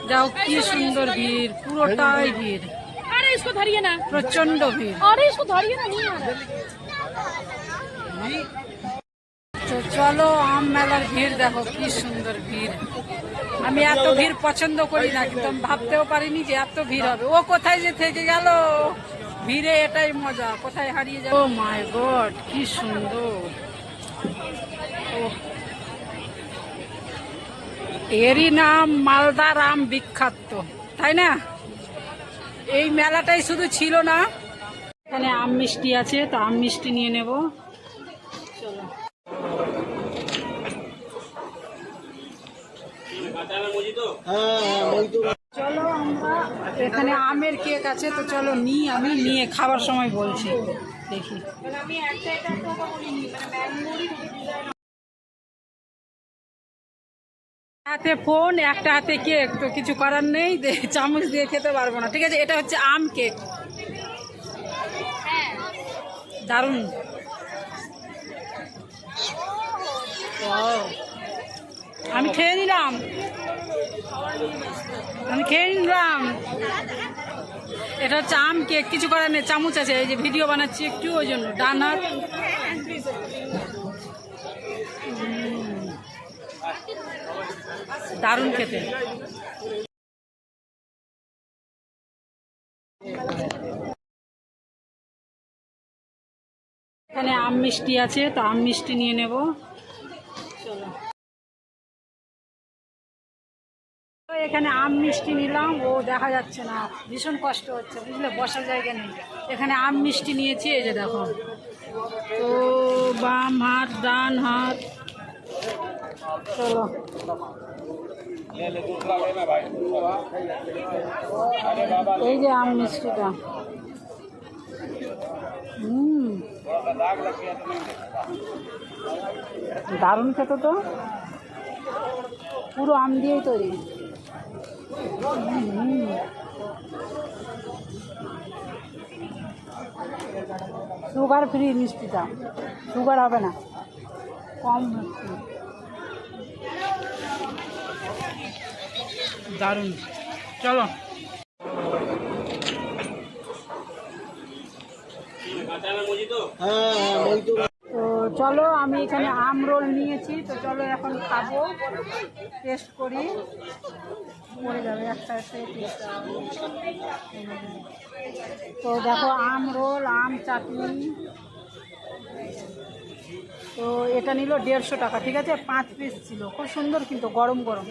যাও কি সুন্দর ভিড়, পুরোটাই ভিড়। প্রচন্ড ভিড়। তো চলো আম মেলার ভিড় দেখো কি সুন্দর ভিড়। আমি এত ভিড় পছন্দ করি না, কিন্তু আমি ভাবতেও পারিনি যে এত ভিড় হবে। ও কোথায় যে থেকে গেল ভিড়ে, এটাই মজা, কোথায় হারিয়ে যাবে। ও মাই গড কি সুন্দর। এরই নাম মালদার আম বিখ্যাত, তাই না? এই মেলাটাই শুধু ছিল না, এখানে আম মিষ্টি আছে, তো আম মিষ্টি নিয়ে নেব। চলো চলো আমরা, এখানে আমের কেক আছে, তো চলো নিই, আমি নিয়ে খাবার সময় বলছি। দেখি হাতে ফোন, একটা হাতে কেক, তো কিছু করার নেই, চামচ দিয়ে খেতে পারবো না। ঠিক আছে, এটা হচ্ছে আম কেক, দারুণ। আমি খেয়ে নিলাম, এটা হচ্ছে আম কেক, কিছু করার নেই। চামচ আছে, এই যে ভিডিও বানাচ্ছি একটু, ওই জন্য ডান হাত। দারুণ খেতে। এখানে আম মিষ্টি আছে, তো আম মিষ্টি নিয়ে নেব। চলো এখানে আম মিষ্টি নিলাম, ও দেখা যাচ্ছে না, ভীষণ কষ্ট হচ্ছে বুঝলে, বসার জায়গা নেই। এখানে আম মিষ্টি নিয়েছি, এই যে দেখো, তো বাম হাত ডান হাত। চলো এই যে আম মিষ্টিটা, দারুণ খেতে তো, পুরো আম দিয়েই তৈরি। সুগার ফ্রি মিষ্টিটা, সুগার হবে না, কম মিষ্টি, দারুণ। চলো তো চলো, আমি এখানে আম রোল নিয়েছি, তো চলো এখন খাবো, টেস্ট করি। পড়ে যাবে একটা, তো দেখো আম রোল, আম চাটনি, তো এটা নিল 150 টাকা। ঠিক আছে, 5 পিস ছিল, খুব সুন্দর কিন্তু গরম গরম।